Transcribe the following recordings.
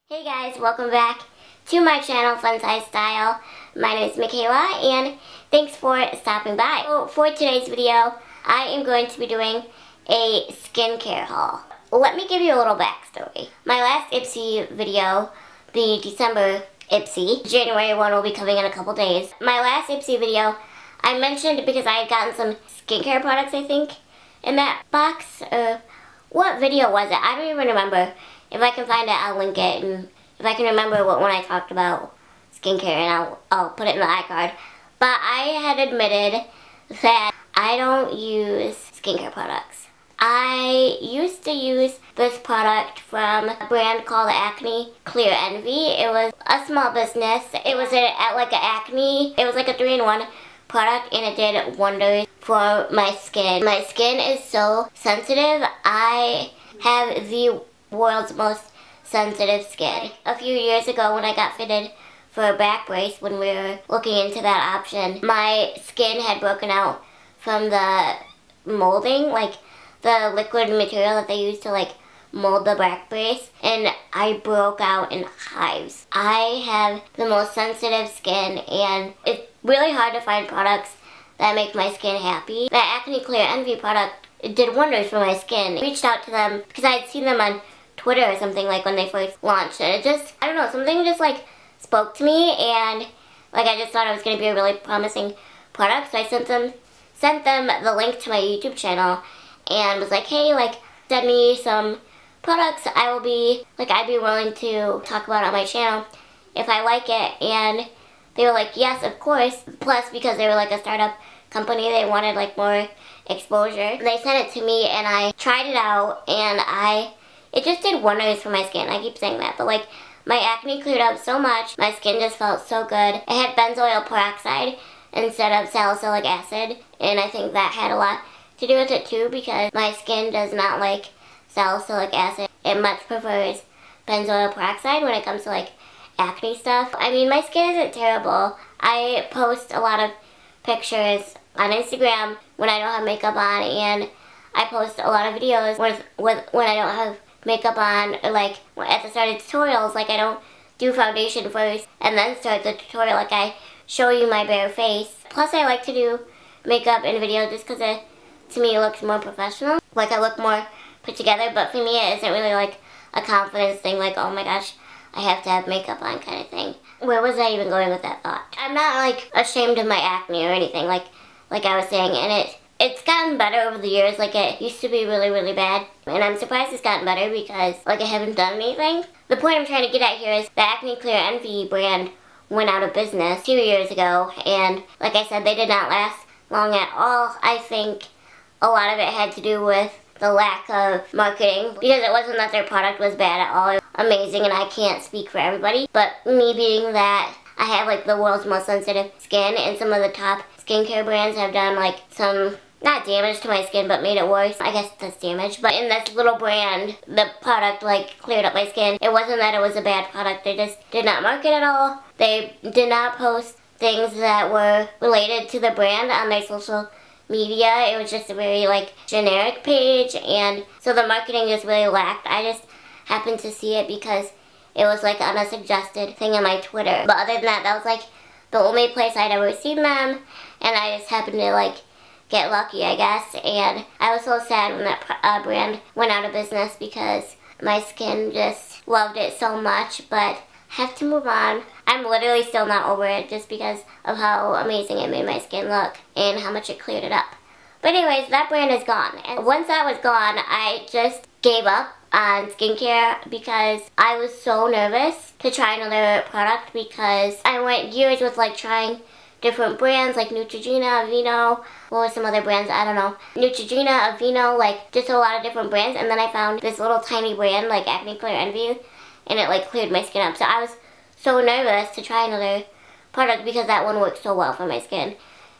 Hey guys, welcome back to my channel, FunsizedStyle. My name is Michaela, and thanks for stopping by. So for today's video, I am going to be doing a skincare haul. Let me give you a little backstory. My last Ipsy video, the December Ipsy, January one will be coming in a couple days. My last Ipsy video, I mentioned because I had gotten some skincare products, I think, in that box. What video was it? I don't even remember. If I can find it, I'll link it, and if I can remember what one I talked about skincare, and I'll put it in the iCard. But I had admitted that I don't use skincare products. I used to use this product from a brand called Acne Clear Envy. It was a small business. It was like an acne. It was like a 3-in-1 product, and it did wonders for my skin. My skin is so sensitive. I have the world's most sensitive skin. A few years ago when I got fitted for a back brace, when we were looking into that option, my skin had broken out from the molding, like the liquid material that they use to like mold the back brace, and I broke out in hives. I have the most sensitive skin, and it's really hard to find products that make my skin happy. That Acne Clear Envy product, it did wonders for my skin. I reached out to them because I had seen them on Twitter or something, like when they first launched, and it just, I don't know, something just like spoke to me, and like I just thought it was going to be a really promising product. So I sent them the link to my YouTube channel and was like, hey, like, send me some products. I'd be willing to talk about it on my channel if I like it. And they were like, yes, of course. Plus, because they were like a startup company, they wanted like more exposure. They sent it to me, and I tried it out, and it just did wonders for my skin. I keep saying that, but like my acne cleared up so much. My skin just felt so good. It had benzoyl peroxide instead of salicylic acid, and I think that had a lot to do with it too, because my skin does not like salicylic acid. It much prefers benzoyl peroxide when it comes to like acne stuff. I mean, my skin isn't terrible. I post a lot of pictures on Instagram when I don't have makeup on, and I post a lot of videos when I don't have makeup on, or like at the start of tutorials. Like, I don't do foundation first and then start the tutorial. Like, I show you my bare face. Plus, I like to do makeup in video just because it, to me, looks more professional. Like, I look more put together, but for me, it isn't really like a confidence thing, like, oh my gosh, I have to have makeup on kind of thing. Where was I even going with that thought? I'm not like ashamed of my acne or anything, like I was saying, and it's gotten better over the years. Like, it used to be really, really bad, and I'm surprised it's gotten better because like I haven't done anything. The point I'm trying to get at here is the Acne Clear Envy brand went out of business 2 years ago, and like I said, they did not last long at all. I think a lot of it had to do with the lack of marketing, because it wasn't that their product was bad at all. It was amazing, and I can't speak for everybody, but me being that I have like the world's most sensitive skin, and some of the top skincare brands have done like some, not damage to my skin, but made it worse. I guess that's damage. But in this little brand, the product like cleared up my skin. It wasn't that it was a bad product. They just did not market at all. They did not post things that were related to the brand on their social media. It was just a very like generic page, and so the marketing just really lacked. I just happened to see it because it was like on a suggested thing on my Twitter. But other than that, that was like the only place I'd ever seen them, and I just happened to like get lucky, I guess. And I was so sad when that brand went out of business because my skin just loved it so much, but I have to move on. I'm literally still not over it just because of how amazing it made my skin look and how much it cleared it up. But anyways, that brand is gone. And once that was gone, I just gave up on skincare because I was so nervous to try another product, because I went years with like trying different brands like Neutrogena, Aveeno, what were some other brands, I don't know. Neutrogena, Aveeno, like just a lot of different brands, and then I found this little tiny brand like Acne Clear Envy, and it like cleared my skin up. So I was so nervous to try another product because that one worked so well for my skin.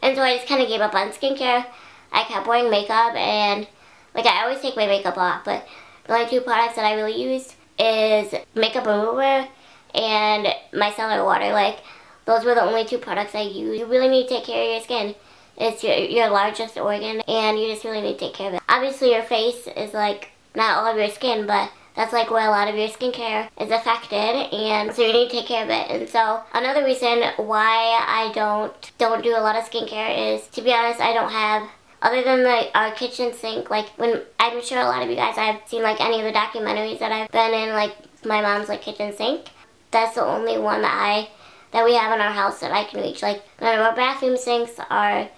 And so I just kind of gave up on skincare. I kept wearing makeup, and like I always take my makeup off, but the only two products that I really used is makeup remover and micellar water. Like, those were the only two products I used. You really need to take care of your skin. It's your largest organ, and you just really need to take care of it. Obviously, your face is like not all of your skin, but that's like where a lot of your skincare is affected, and so you need to take care of it. And so another reason why I don't do a lot of skincare is, to be honest, I don't have, other than our kitchen sink, like when, I'm sure a lot of you guys have seen like any of the documentaries that I've been in, like my mom's like kitchen sink. That's the only one that we have in our house that I can reach. Like none of our bathroom sinks I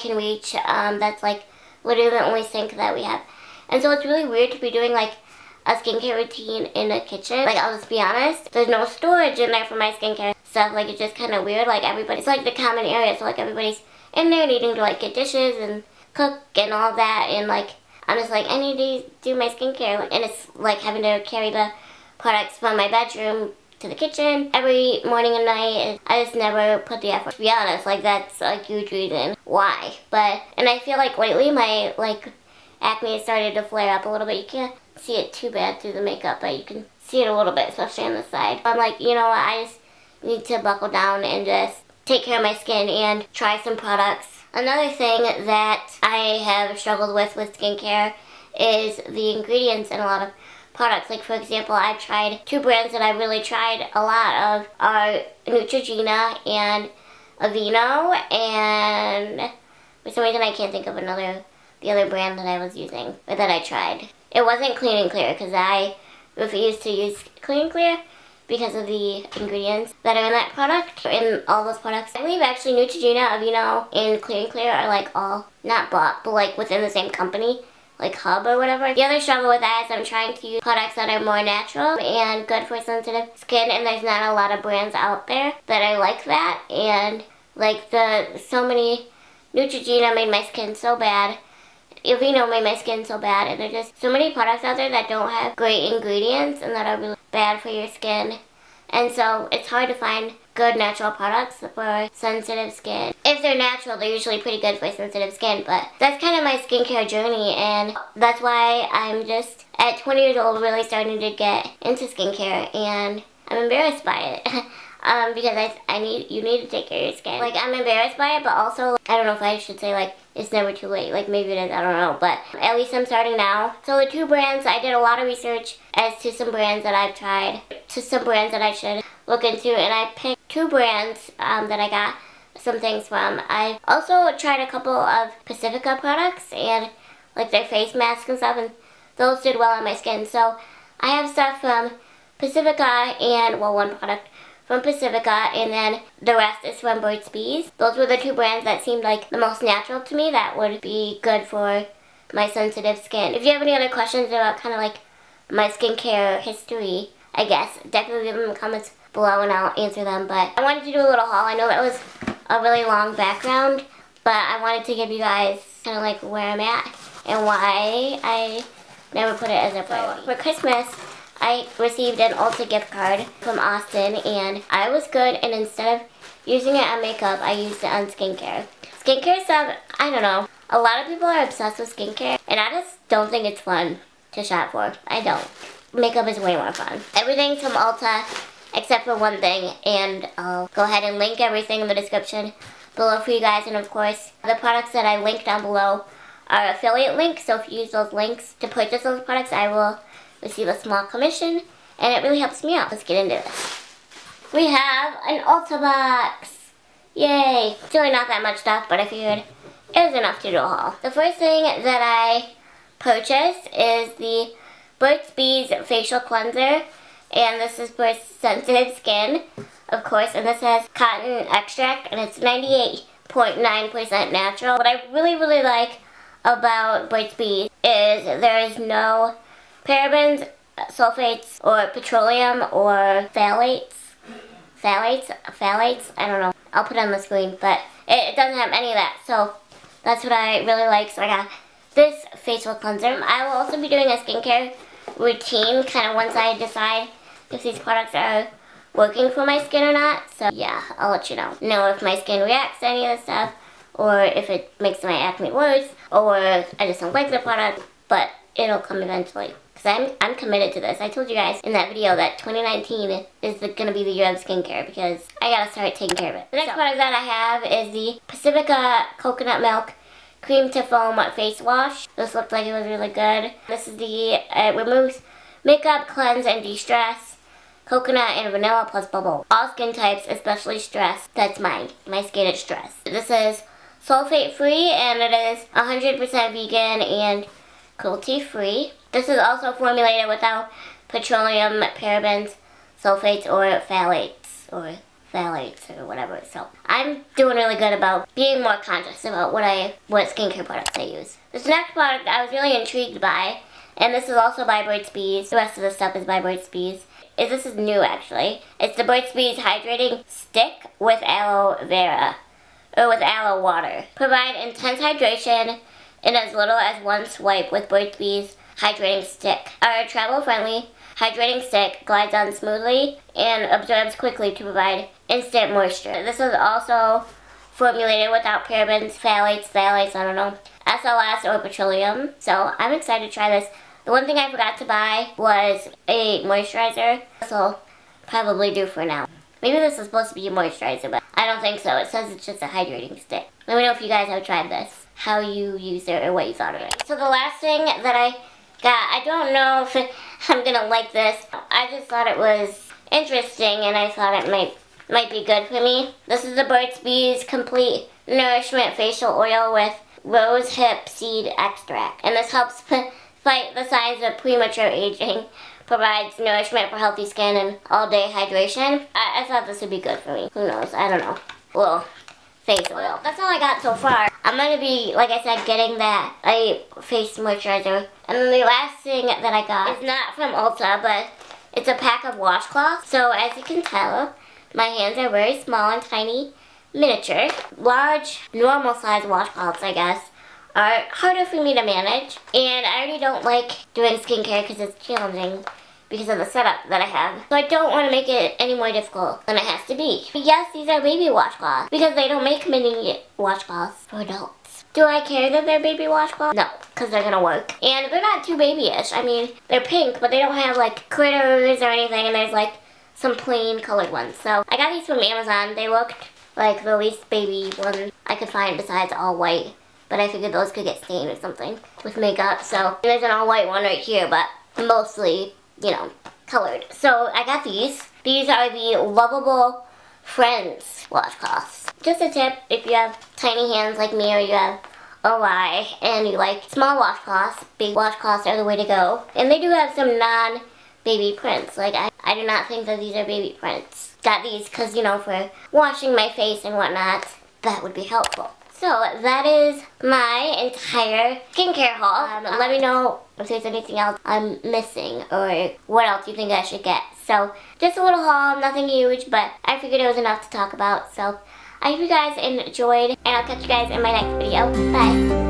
can reach. That's like literally the only sink that we have. And so it's really weird to be doing like a skincare routine in the kitchen. Like, I'll just be honest, there's no storage in there for my skincare stuff. Like, it's just kind of weird. Like, it's like the common area, so like everybody's in there needing to like get dishes and cook and all that, and like I'm just like, I need to do my skincare, and it's like having to carry the products from my bedroom to the kitchen every morning and night. I just never put the effort, to be honest. Like, that's a huge reason why. And I feel like lately my like acne started to flare up a little bit. You can't see it too bad through the makeup, but you can see it a little bit, especially on the side. I'm like, you know what, I just need to buckle down and just take care of my skin and try some products. Another thing that I have struggled with skincare is the ingredients in a lot of products. Like, for example, I've tried two brands that I really tried a lot of are Neutrogena and Aveeno, and for some reason I can't think of the other brand that I was using, or that I tried. It wasn't Clean and Clear, because I refuse to use Clean and Clear because of the ingredients that are in that product, in all those products. I believe actually Neutrogena, Aveeno, and Clean and Clear are like all, not bought, but like within the same company, like Hub or whatever. The other struggle with that is I'm trying to use products that are more natural and good for sensitive skin, and there's not a lot of brands out there that I like that. And like so many, Neutrogena made my skin so bad, Aveeno made my skin so bad, and there's just so many products out there that don't have great ingredients and that are really bad for your skin. And so it's hard to find good natural products for sensitive skin. If they're natural, they're usually pretty good for sensitive skin, but that's kind of my skincare journey, and that's why I'm just at 20 years old really starting to get into skincare, and I'm embarrassed by it. Because you need to take care of your skin. Like, I'm embarrassed by it, but also, I don't know if I should say, like, it's never too late. Like, maybe it is, I don't know, but at least I'm starting now. So the two brands, I did a lot of research as to some brands that I've tried, to some brands that I should look into, and I picked two brands that I got some things from. I also tried a couple of Pacifica products, and like their face masks and stuff, and those did well on my skin. So I have stuff from Pacifica and, well, one product from Pacifica, and then the rest is from Burt's Bees. Those were the two brands that seemed like the most natural to me that would be good for my sensitive skin. If you have any other questions about kind of like my skincare history, I guess, definitely leave them in the comments below and I'll answer them. But I wanted to do a little haul. I know that was a really long background, but I wanted to give you guys kind of like where I'm at and why I never put it as a priority. For Christmas, I received an Ulta gift card from Austin, and I was good, and instead of using it on makeup, I used it on skincare. Skincare stuff, I don't know. A lot of people are obsessed with skincare, and I just don't think it's fun to shop for. I don't. Makeup is way more fun. Everything's from Ulta, except for one thing, and I'll go ahead and link everything in the description below for you guys, and of course, the products that I linked down below are affiliate links, so if you use those links to purchase those products, I will receive a small commission, and it really helps me out. Let's get into this. We have an Ulta box. Yay! It's really not that much stuff, but I figured it was enough to do a haul. The first thing that I purchased is the Burt's Bees facial cleanser, and this is for sensitive skin, of course, and this has cotton extract, and it's 98.9% natural. What I really, really like about Burt's Bees is there is no parabens, sulfates, or petroleum, or phthalates, I don't know. I'll put it on the screen, but it doesn't have any of that, so that's what I really like. So I got this facial cleanser. I will also be doing a skincare routine, kind of once I decide if these products are working for my skin or not. So yeah, I'll let you know if my skin reacts to any of this stuff, or if it makes my acne worse, or I just don't like the product, but it'll come eventually. Because I'm committed to this. I told you guys in that video that 2019 is going to be the year of skincare because I got to start taking care of it. The next product that I have is the Pacifica Coconut Milk Cream to Foam Face Wash. This looked like it was really good. This is the, it removes Makeup, cleanse, and de-stress. Coconut and vanilla plus bubble. All skin types, especially stress. That's mine. My skin is stressed. This is sulfate free and it is 100% vegan and cruelty free. This is also formulated without petroleum, parabens, sulfates, or phthalates, or whatever. So I'm doing really good about being more conscious about what skincare products I use. This next product I was really intrigued by, and this is also by Burt's Bees. The rest of the stuff is by Burt's Bees. This is new actually. It's the Burt's Bees Hydrating Stick with aloe vera, or with aloe water. Provide intense hydration in as little as one swipe with Burt's Bees Hydrating Stick. Our travel-friendly hydrating stick glides on smoothly and absorbs quickly to provide instant moisture. This is also formulated without parabens, phthalates, I don't know, SLS, or petroleum. So I'm excited to try this. The one thing I forgot to buy was a moisturizer. This will probably do for now. Maybe this is supposed to be a moisturizer, but I don't think so. It says it's just a hydrating stick. Let me know if you guys have tried this, how you use it, or what you thought of it. So the last thing that I got, I don't know if I'm gonna like this. I just thought it was interesting and I thought it might be good for me. This is the Burt's Bees Complete Nourishment Facial Oil with Rose Hip Seed Extract. And this helps fight the signs of premature aging, provides nourishment for healthy skin and all-day hydration. I thought this would be good for me. Who knows? I don't know. Well, face oil. That's all I got so far. I'm going to be, like I said, getting that face moisturizer. And then the last thing that I got is not from Ulta, but it's a pack of washcloths. So as you can tell, my hands are very small and tiny, miniature. Large, normal size washcloths, I guess, are harder for me to manage. And I already don't like doing skincare because it's challenging because of the setup that I have. So I don't want to make it any more difficult than it has to be. But yes, these are baby washcloths because they don't make mini washcloths for adults. Do I care that they're baby washcloths? No, because they're gonna work. And they're not too babyish. I mean, they're pink, but they don't have like critters or anything, and there's like some plain colored ones. So I got these from Amazon. They looked like the least baby one I could find besides all white. But I figured those could get stained or something with makeup. So there's an all white one right here, but mostly, you know, colored. So I got these. These are the Lovable Friends washcloths. Just a tip, if you have tiny hands like me or you have OI and you like small washcloths, big washcloths are the way to go. And they do have some non-baby prints. Like I do not think that these are baby prints. Got these because, you know, for washing my face and whatnot, that would be helpful. So that is my entire skincare haul. Let me know if there's anything else I'm missing or what else you think I should get. So just a little haul, nothing huge, but I figured it was enough to talk about. So I hope you guys enjoyed, and I'll catch you guys in my next video. Bye.